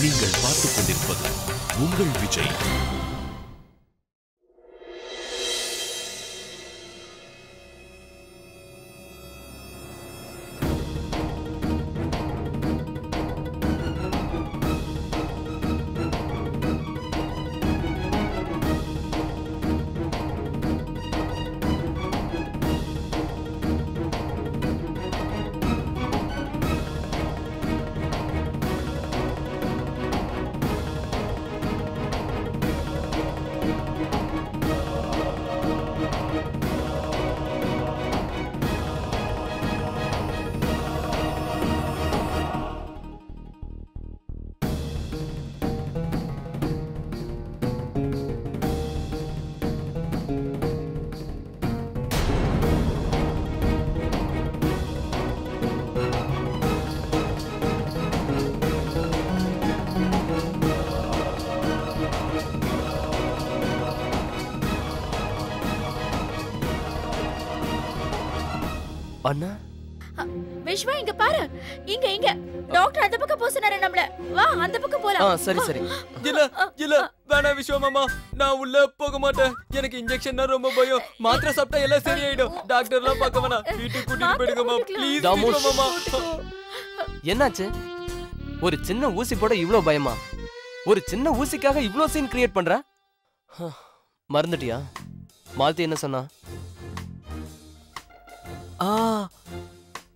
நீங்கள் பார்த்துக் கொண்டிருப்பது உங்கள் விஜய். அண்ணா விஷ்வா இங்க பாரு. இங்க இங்க டாக்டர் அந்த பக்கம் போசனாரே நம்மள. வா அந்த பக்கம் போலாம். சரி சரி. இல்ல இல்ல வேணா விஷ்வா மாமா, நான் உள்ள போக மாட்டேன். எனக்கு இன்ஜெக்ஷன்னா ரொம்ப பயம். மாத்திரை சாப்பிட்டா எல்லாம் சரியாயிடும். டாக்டர்லாம் பார்க்க வேணாம். வீட்டுக்கு கூட்டிட்டு போயிடுங்க மாமா ப்ளீஸ் மாமா. என்னாச்சு? ஒரு சின்ன ஊசி போட இவ்ளோ பயமா? ஒரு சின்ன ஊசிக்காக இவ்ளோ சீன் கிரியேட் பண்ற? மறந்துட்டியா? மாலதி என்ன சொன்னா?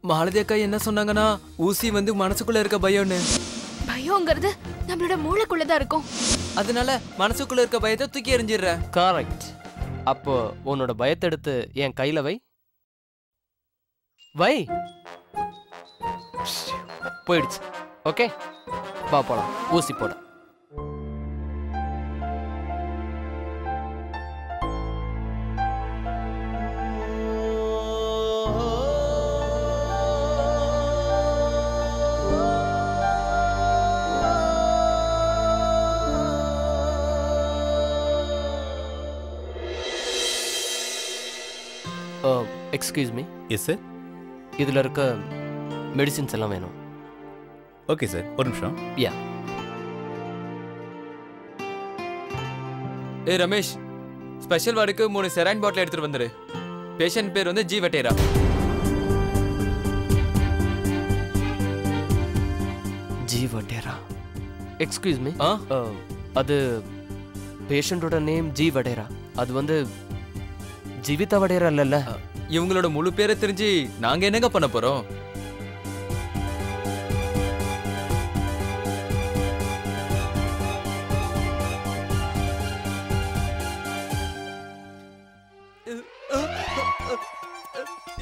மாலதி அக்கா என்ன சொன்னாங்கன்னா, ஊசி வந்து மனசுக்குள்ள இருக்க பயம்னு. பயம்ங்கிறது நம்மளோட மூளைக்குள்ளதான் இருக்கும். அதனால மனசுக்குள்ள இருக்க பயத்தை தூக்கி எறிஞ்சிடுற. கரெக்ட். அப்போ உன்னோட பயத்தை எடுத்து என் கையில வை. வை. போயிடுச்சு. ஓகே, வா போலாம் ஊசி போட. Excuse me. Yes sir. இதில் இருக்க மெடிசின்ஸ் எல்லாம் வேணும். ஓகே சார், ஒரு நிமிஷம். யா. ரமேஷ், ஸ்பெஷல் வார்டுக்கு 3 செரைன் பாட்டில் எடுத்துட்டு வந்துரு. பேஷண்ட் பேர் வந்து G Vattera. G Vadera. Excuse me. அது பேஷண்டோட நேம் ஜி வடேரா. அது வந்து ஜீவிதா வடேரா இல்லல்ல? இவங்களோட முழு பேரை தெரிஞ்சு நாங்க என்னங்க பண்ண போறோம்?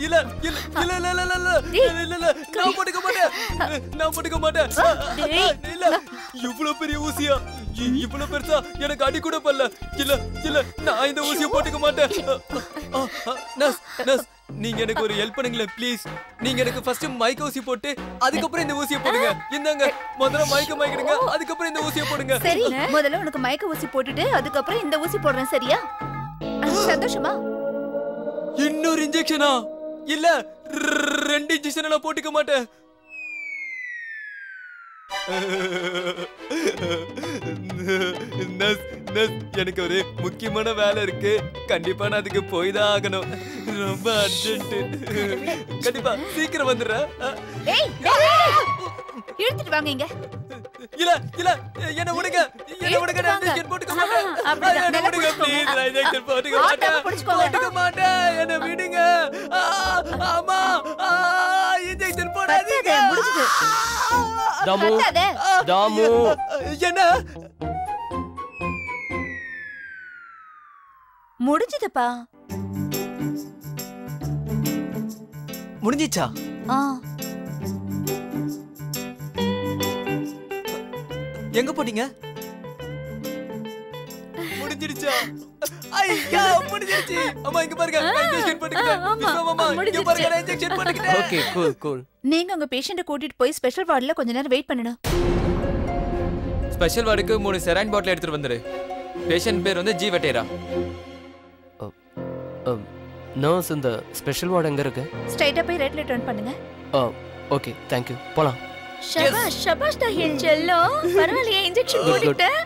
இல்ல இல்ல இல்ல இல்ல இல்ல இல்ல இல்ல இல்ல நான் போட்டுக்க மாட்டேன். நான் போட்டுக்க மாட்டேன். இல்ல இவ்வளவு பெரிய ஊசியா? இவ்வளவு பெருசா? எனக்கு அடி கூட பல்ல. இல்ல இல்ல நான் இந்த ஊசியை போட்டுக்க மாட்டேன். நர்ஸ் நர்ஸ், நீங்க எனக்கு ஒரு ஹெல்ப் பண்ணுங்களேன் ப்ளீஸ். நீங்க எனக்கு ஃபர்ஸ்ட் மைக் ஊசி போட்டு அதுக்கப்புறம் இந்த ஊசியை போடுங்க. இந்தாங்க முதல்ல மைக்கிடுங்க, அதுக்கப்புறம் இந்த ஊசியை போடுங்க. சரி, முதல்ல உனக்கு மயக்க ஊசி போட்டுட்டு அதுக்கப்புறம் இந்த ஊசி போடுறேன். சரியா? சந்தோஷமா? இன்னொரு இன்ஜெக்ஷனா? இல்ல 2 இன்ஜெக்ஷன் நான் போட்டுக்க மாட்டேன். எனக்கு ஒரு முக்கியமான வேலை இருக்கு. கண்டிப்பா நான் அதுக்கு போய் தான் ஆகணும். ரொம்ப அர்ஜென்ட். கண்டிப்பா சீக்கிரம் வந்துடுறேன். இழுத்துட்டு வாங்க இங்க. இல்ல இல்ல என்ன விடுங்க, என்ன விடுங்க. நான் இன்ஜெக்ஷன் போட்டுக்க மாட்டேன். என்ன விடுங்க ப்ளீஸ். நான் இன்ஜெக்ஷன் போட்டுக்க மாட்டேன். போட்டுக்க மாட்டேன். என்ன விடுங்க. அம்மா இன்ஜெக்ஷன் போடாதீங்க. தாமு தாமு என்ன முடிஞ்சதுப்பா. முடிஞ்சிச்சா? எங்க போட்டீங்க? முடிஞ்சிடுச்சா? ஐயா முடிஞ்சிடுச்சு. அம்மா இங்க பாருங்க, நான் இன்ஜெக்ஷன் போட்டுக்கிட்டேன். அம்மா இங்க பாருங்க, நான் இன்ஜெக்ஷன் போட்டுக்கிட்டேன். Okay cool cool. நீங்க உங்க பேஷண்ட கூட்டிட்டு போய் ஸ்பெஷல் வார்டுல கொஞ்ச நேரம் வெயிட் பண்ணனும். ஸ்பெஷல் வார்டுக்கு 3 செரைன் பாட்டில் எடுத்துட்டு வந்துரு. பேஷண்ட் பேர் வந்து ஜி வட்டேரா. நர்ஸ், இந்த ஸ்பெஷல் வார்டு எங்க இருக்கு? ஸ்ட்ரைட்டா போய் ரைட்ல டர்ன் பண்ணுங்க. Okay, thank you. போலாம். ஷபாஷ் ஷபாஷ் தஹில் செல்லம் பரவாயில்லையே இன்ஜெக்ஷன் Good, good. போட்டுட்டேன்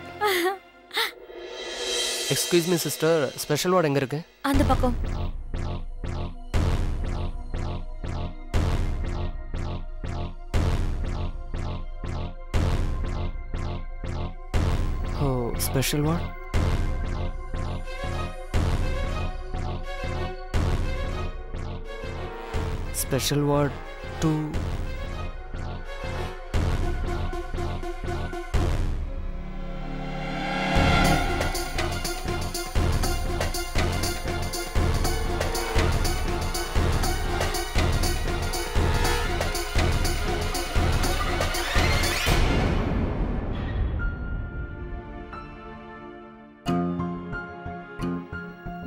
excuse me sister special ward எங்க இருக்கு? அந்த பக்கம் oh special ward. Special ward 2.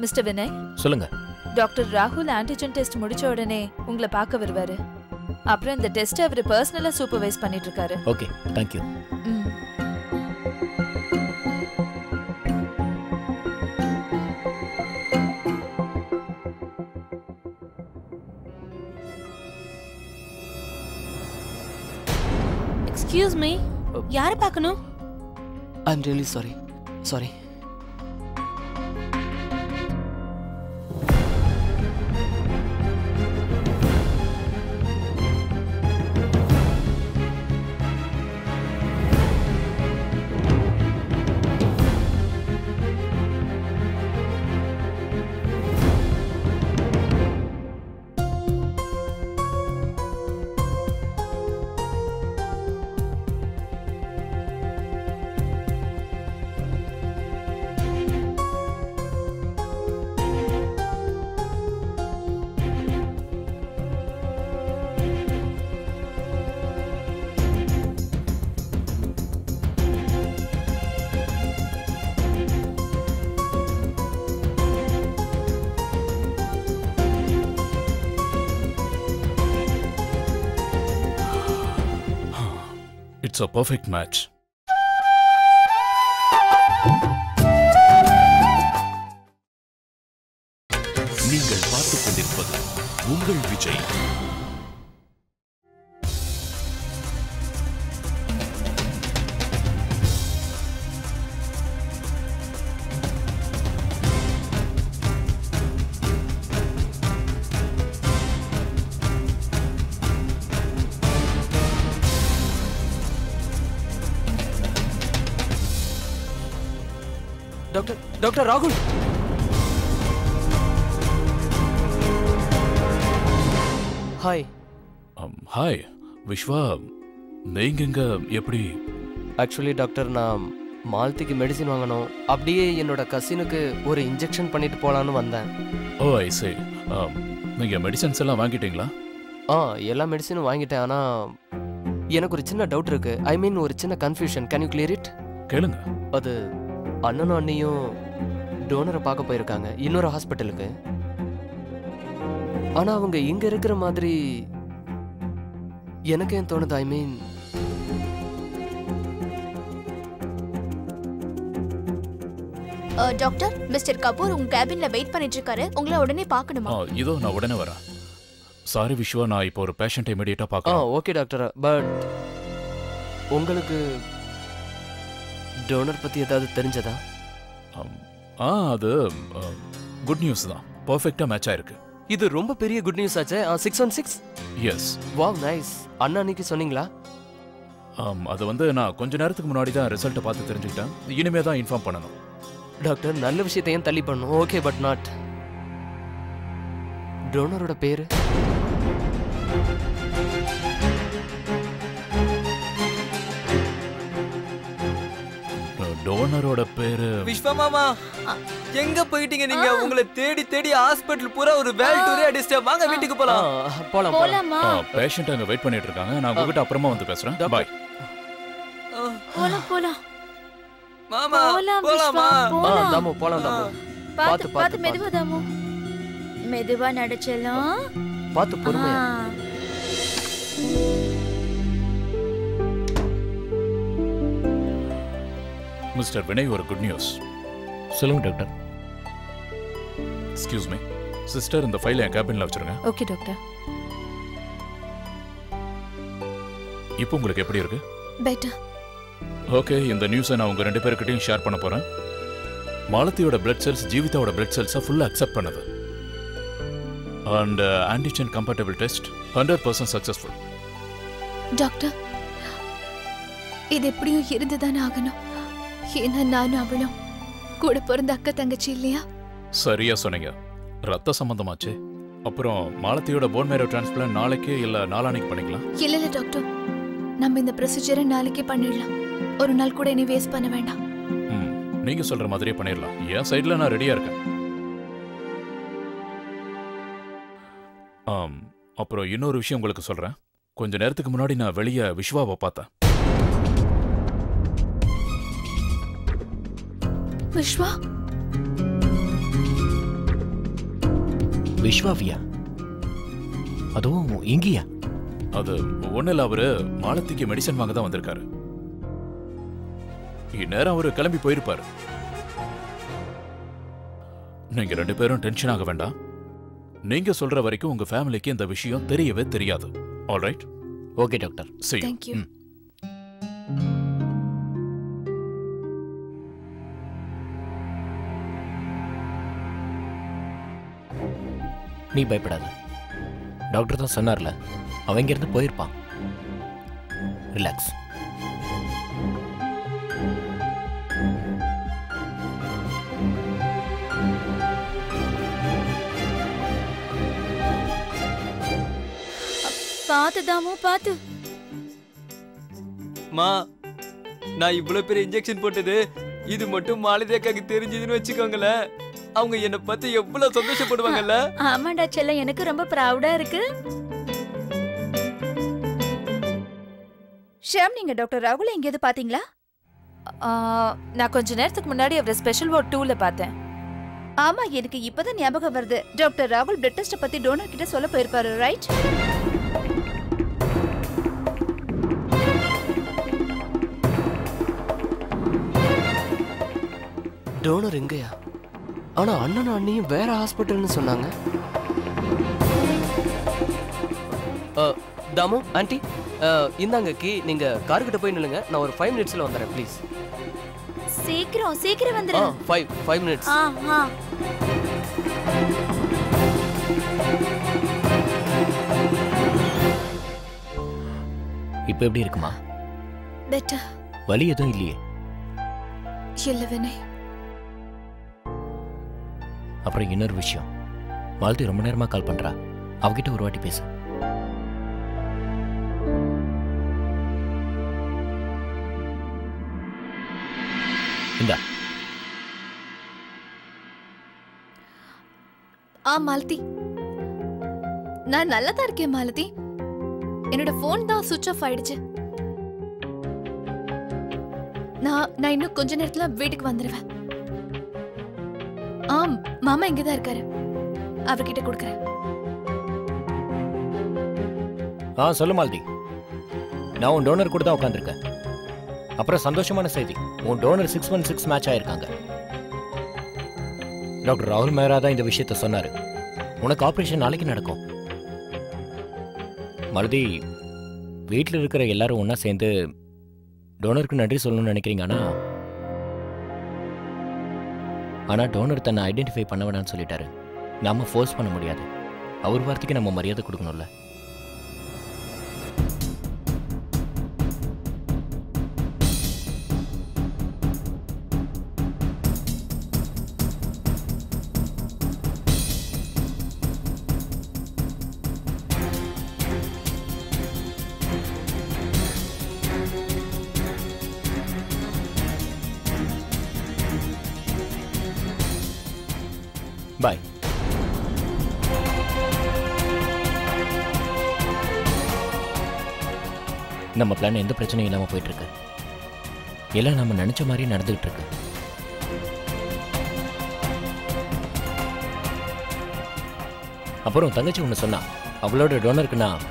Mister Vinay, சொல்லுங்க. டாக்டர் ராகுல் ஆன்டிஜன் டெஸ்ட் முடிச்ச உடனே உங்களை பார்க்க வருவாரு. அப்புறம் இந்த டெஸ்ட் அவர் பர்சனலா சூப்பர்வைஸ் பண்ணிட்டு இருக்காரு. Okay, thank you. ம். எக்ஸ்கியூஸ் மீ யார பார்க்கணும்? I am really sorry. Sorry. It's a perfect match. நீங்கள் பார்த்துக் கொண்டிருப்பது உங்கள் விஜய். டாக்டர் ராகுல். ஹாய். ஹாய் விஸ்வா, நீங்க இங்க எப்படி? ஆக்சுவலி டாக்டர், நான் மாலத்திக்கு மெடிசின் வாங்கணும். அப்படியே என்னோட கசினுக்கு ஒரு இன்ஜெக்ஷன் பண்ணிட்டு போலான்னு வந்தேன். ஓ ஐ சே. நீங்க மெடிசன்ஸ் எல்லாம் வாங்கிட்டீங்களா? எல்லா மெடிசினும் வாங்கிட்டேன். ஆனா எனக்கு ஒரு சின்ன டவுட் இருக்கு. ஐ மீன் ஒரு சின்ன confusion. Can you clear it? கேளுங்க. அது அண்ணனும் அண்ணியும் டோனரை பார்க்க போயிருக்காங்க இன்னொரு ஹாஸ்பிட்டலுக்கு. ஆனா அவங்க இங்க இருக்கிற மாதிரி எனக்கு ஏன் தோணுது? ஐ மீன் டாக்டர், மிஸ்டர் கபூர் உங்க கேபின்ல வெயிட் பண்ணிட்டு இருக்காரு. உங்களை உடனே பார்க்கணுமா? இதோ நான் உடனே வரேன். சாரி விஸ்வா, நான் இப்போ ஒரு பேஷண்ட் இமிடியேட்டா பார்க்கணும். ஓகே டாக்டர், பட் உங்களுக்கு டோனர் பத்தி ஏதாவது தெரிஞ்சதா? அது குட் நியூஸ் தான். பர்ஃபெக்ட்டா மேட்ச் ஆயிருக்கு. இது ரொம்ப பெரிய குட் நியூஸ் ஆச்சே. 616. எஸ். Wow, nice. அண்ணா அன்னைக்கு சொன்னீங்களா? அது வந்து நான் கொஞ்ச நேரத்துக்கு முன்னாடி தான் ரிசல்ட்டை பார்த்து தெரிஞ்சுக்கிட்டேன். இனிமே தான் இன்ஃபார்ம் பண்ணணும். டாக்டர், நல்ல விஷயத்தையும் தள்ளி பண்ணணும். Okay, but not. டோனரோட பேரு? டோனரோட பேரு விஸ்வா மாமா, எங்க போயிட்டீங்க நீங்க? உங்களை தேடி தேடி ஹாஸ்பிடல் பூரா ஒரு வேல் டூரே அடிச்சிட்டேன். வாங்க வீட்டுக்கு போலாம். போலாம். போலாமா? பேஷண்ட் அங்க வெயிட் பண்ணிட்டு இருக்காங்க. நான் உங்ககிட்ட அப்புறமா வந்து பேசுறேன். பாய். போலாம். மாமா போலாம் போலாமா? விஸ்வா, தாமு போலாம். தாமு பாத்து பாத்து மெதுவா தாமு. மெதுவா நடச்சலாம். பார்த்து பொறுமையா. மிஸ்டர் வினய், ஒரு குட் நியூஸ். சொல்லுங்க டாக்டர். எக்ஸ்கியூஸ் மீ சிஸ்டர், இந்த ஃபைலை என் கேபின்ல வச்சிருங்க. Okay doctor. இப்போ உங்களுக்கு எப்படி இருக்கு? பெட்டர். ஓகே, இந்த நியூஸை நான் உங்க 2 பேருக்கிட்டையும் ஷேர் பண்ண போறேன். மாலதியோட பிளட் செல்ஸ் ஜீவிதாவோட பிளட் செல்ஸை ஃபுல்லா அக்செப்ட் பண்ணுது. And antigen compatible test 100% successful. Doctor, இது எப்படியும் இருந்துதானே ஆகணும். ஏன்னா நானும் அவளும் கூட பிறந்த அக்கா தங்கச்சி இல்லையா? சரியா சொன்னீங்க. ரத்த சம்பந்தமாச்சு. அப்புறம் மாலதியோட போன் மேரோ டிரான்ஸ்பிளான்ட் நாளைக்கு இல்ல நாளானைக்கு பண்ணிக்கலாம். இல்ல டாக்டர், நம்ம இந்த ப்ரொசீஜரை நாளைக்கே பண்ணிடலாம். ஒரு நாள் கூட இனி வேஸ்ட் பண்ண வேண்டாம். நீங்க சொல்ற மாதிரியே பண்ணிடலாம். என் சைடுல நான் ரெடியா இருக்கேன். அப்புறம் இன்னொரு விஷயம் உங்களுக்கு சொல்றேன். கொஞ்ச நேரத்துக்கு முன்னாடி நான் வெளியே விஸ்வாவை பார்த்தேன். விஸ்வா? விஸ்வாவியா? அதுவும் இங்கேயா? அது ஒண்ணுல அவரு மாலத்திக்கு மெடிசன் வாங்க தான் வந்திருக்காரு. இந்நேரம் அவரு கிளம்பி போயிருப்பாரு. நீங்க 2 பேரும் டென்ஷன் ஆக வேண்டாம். நீங்க சொல்ற வரைக்கும் உங்க ஃபேமிலிக்கு இந்த விஷயம் தெரியவே தெரியாது. Alright? Okay doctor. See you. Thank you. நீ பயப்படாத. டாக்டர் தான் சொன்னார்ல, அவன் இங்கிருந்து போயிருப்பான். ரிலாக்ஸ். பாத்து தாமு, பாத்து. மா, நான் இவ்வளவு பெரிய இன்ஜெக்ஷன் போட்டது இது மட்டும் மாலதியக்காக்கு தெரிஞ்சதுன்னு வச்சுக்கோங்களேன், அவங்க என்ன பத்தி எவ்வளவு சந்தோஷப்படுவாங்கல்ல. ஆமாண்டா செல்லம், எனக்கு ரொம்ப ப்ரௌடா இருக்கு. ஷியாம், நீங்க டாக்டர் ராகுல எங்கேயாவது பாத்தீங்களா? நான் கொஞ்ச நேரத்துக்கு முன்னாடி அவரை ஸ்பெஷல் வார்ட் 2ல பார்த்தேன். ஆமா, எனக்கு இப்பதான் ஞாபகம் வருது. டாக்டர் ராகுல் பிளட் டெஸ்ட் பத்தி டோனர் கிட்ட சொல்ல போயிருப்பாரு, ரைட்? டோனர் எங்கயா? ஆனா அண்ணனும் அண்ணியும் வேற ஹாஸ்பிட்டல்னு சொன்னாங்க. தாமு ஆண்டி, இந்தாங்க கீ. நீங்க கார்கிட்ட போய் நில்லுங்க. நான் ஒரு 5 மினிட்ஸ்ல வந்துடுறேன் ப்ளீஸ். சீக்கிரம் சீக்கிரம் வந்துரு. 5 மினிட்ஸ். இப்போ எப்படி இருக்குமா? பெட்டர். வலி எதுவும் இல்லையே? இல்ல வினய். அப்புறம் இன்னொரு விஷயம், மாலதி ரொம்ப நேரமா கால் பண்றா. அவகிட்ட ஒரு வாட்டி பேசு. இந்தா. மாலதி, நான் நல்லா தான் இருக்கேன் மாலதி. என்னோட போன் தான் சுவிட்ச் ஆஃப் ஆயிடுச்சு. நான் இன்னும் கொஞ்ச நேரத்துல வீட்டுக்கு வந்துடுவேன். மாமா இங்கதான் இருக்காரு, அவர்கிட்ட கொடுக்கறேன். சொல்லு மாலதி. நான் உன் டோனர் கூட தான் உட்காந்துருக்கேன். அப்புறம் சந்தோஷமான செய்தி, உன் டோனர் 616 மேட்ச் ஆயிருக்காங்க. டாக்டர் ராகுல் மேரா தான் இந்த விஷயத்த சொன்னாரு. உனக்கு ஆபரேஷன் நாளைக்கு நடக்கும். மாலதி, வீட்டில் இருக்கிற எல்லாரும் ஒன்னா சேர்ந்து டோனருக்கு நன்றி சொல்லணும்னு நினைக்கிறீங்க. ஆனா டோனர் தன்னை ஐடென்டிஃபை பண்ண வேணாம்னு சொல்லிட்டாரு. நாம ஃபோர்ஸ் பண்ண முடியாது. அவர் வார்த்தைக்கு நம்ம மரியாதை கொடுக்கணும்ல. பாய். நம்ம பிளான் எந்த பிரச்சனையும் இல்லாம போயிட்டு இருக்கு. எல்லாம் நம்ம நினைச்ச மாதிரி நடந்துகிட்டு இருக்கு. அப்புறம் தங்கச்சி ஒன்று சொன்னா, அவளோட டோனருக்கு நான்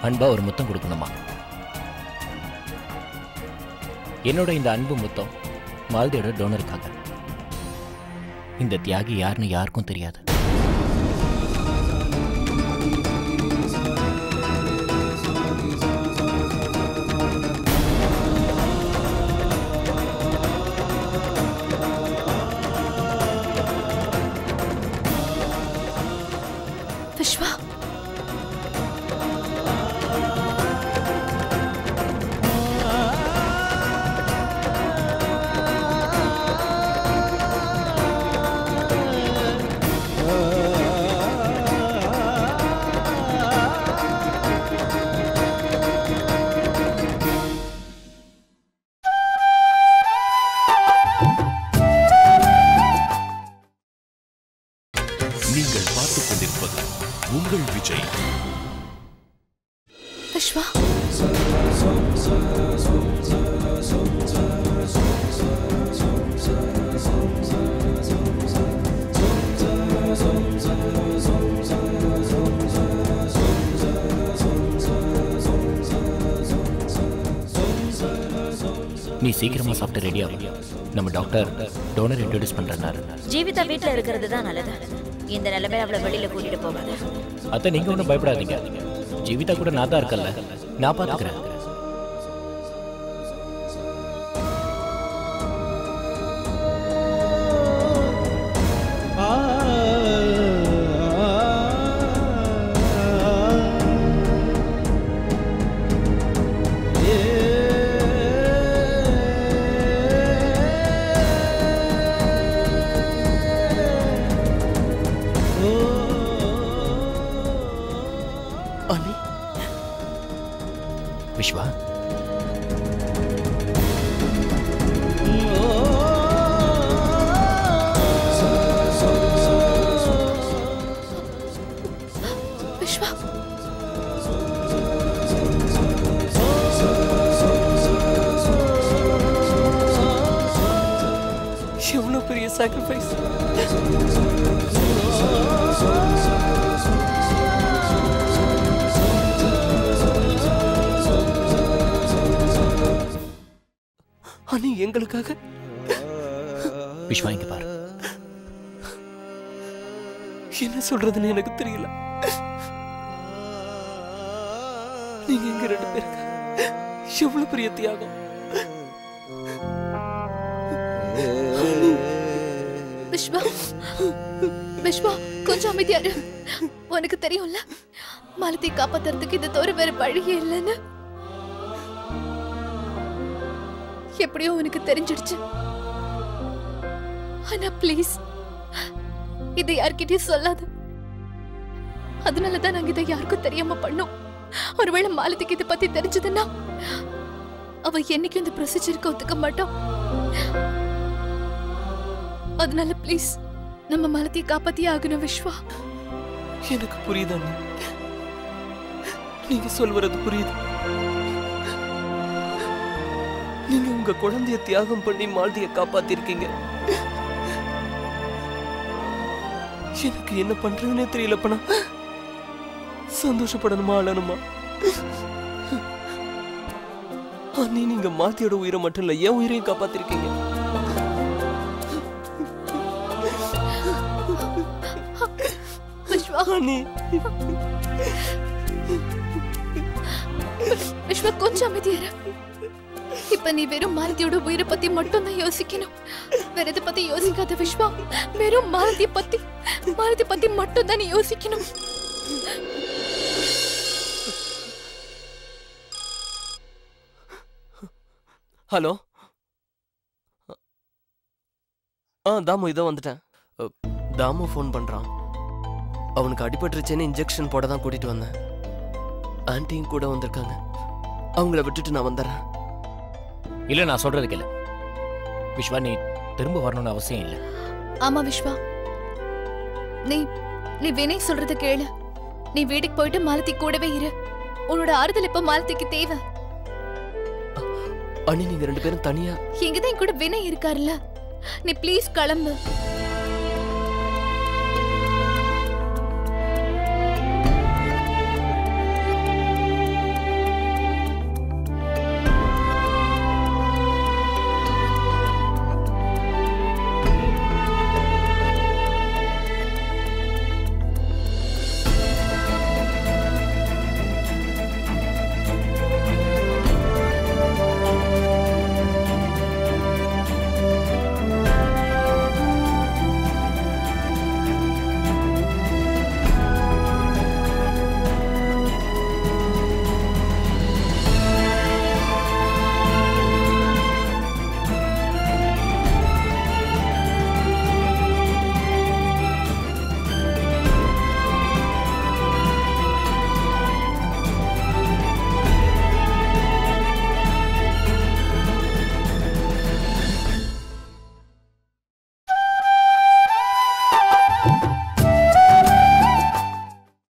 அன்பா ஒரு முத்தம் கொடுக்கணுமா. என்னோட இந்த அன்பு முத்தம் மாலதியோட டோனருக்காக. இந்த தியாகி யாருன்னு யாருக்கும் தெரியாது. விஜய். விஸ்வா, நீ சீக்கிரமா சாப்பிட்டு ரெடி ஆகும். நம்ம டாக்டர் டோனர் இன்ட்ரோடியூஸ் பண்றாரு. ஜீவிதா வீட்ல இருக்கிறது தான் நல்லது. இந்த நிலைமை அவளை வெளியில கூட்டிட்டு போகாத. அத்தை நீங்க ஒன்றும் பயப்படாதீங்க. ஜீவிதா கூட நான் தான் இருக்கல, நான் பாத்துக்கிறேன். விஸ்வா, விஸ்வா, எவ்வளவு பெரிய சாக்ரிஃபைஸ். அனி எங்களுக்காக. விஸ்வா இங்க பாரு. என்ன சொல்றதுன்னு எனக்கு தெரியல. நீங்க எங்க 2 பேருக்கு எவ்வளவு பெரிய தியாகம். விஸ்வா, விஸ்வா கொஞ்சம் அமைதியா இரு. உனக்கு தெரியும்ல மாலதி காப்பாத்துறதுக்கு இது தவிர வேற வழியே இல்லைன்னு. எப்படியோ உனக்கு தெரிஞ்சிடுச்சு. ஆனா ப்ளீஸ் இதை யார்கிட்டயும் சொல்லாது. அதனாலதான் நாங்க இதை யாருக்கும் தெரியாம பண்ணோம். ஒருவேளை மாலதிக்கு இதை பத்தி தெரிஞ்சதுன்னா அவ என்னைக்கும் இந்த ப்ரொசீஜருக்கு ஒத்துக்க மாட்டோம். அதனால ப்ளீஸ் நம்ம மாலதியை காப்பாத்தியே ஆகணும் விஸ்வா. எனக்கு புரியுது அண்ணி, நீங்க சொல்வது புரியுது. நீங்க உங்க குழந்தைய தியாகம் பண்ணி மாலதியை காப்பாத்திருக்கீங்க. எனக்கு என்ன பண்றதுன்னே தெரியலப்பா. சந்தோஷப்படணுமா அழணுமா? அண்ணி நீங்க மாத்தியோட உயிரை மட்டும் இல்ல என் உயிரையும் காப்பாத்திருக்கீங்க. விஸ்வா, அண்ணி விஸ்வா கொஞ்சம் அமைதியா இரு. இப்ப நீ வெறும் மாலதியோட உயிரை பத்தி மட்டும் தான் யோசிக்கணும். வேற எதை பத்தி யோசிக்காத விஸ்வா. வெறும் மாலதியை பத்தி மட்டும் தான் நீ யோசிக்கணும். ஹலோ. தாமு இதோ வந்துட்டேன். தாமு ஃபோன் பண்றான். அவனுக்கு அடிபட்டுருச்சேன்னு இன்ஜெக்ஷன் போட தான் கூட்டிட்டு வந்தேன். ஆன்ட்டியும் கூட வந்திருக்காங்க. அவங்கள விட்டுட்டு நான் வந்துடுறேன். இல்ல நான் சொல்றது கேளு விஸ்வா, நீ திரும்ப வரணும்னு அவசியம் இல்லை. ஆமா விஸ்வா, நீ வினய் சொல்றத கேளு. நீ வீட்டுக்கு போயிட்டு மாலதி கூடவே இரு. உன்னோட ஆறுதல் இப்ப மாலதிக்கு தேவை. அண்ணி நீங்க 2 பேரும் தனியா. எங்கதான் கூட வினய் இருக்காருல்ல. நீ ப்ளீஸ் கிளம்பு.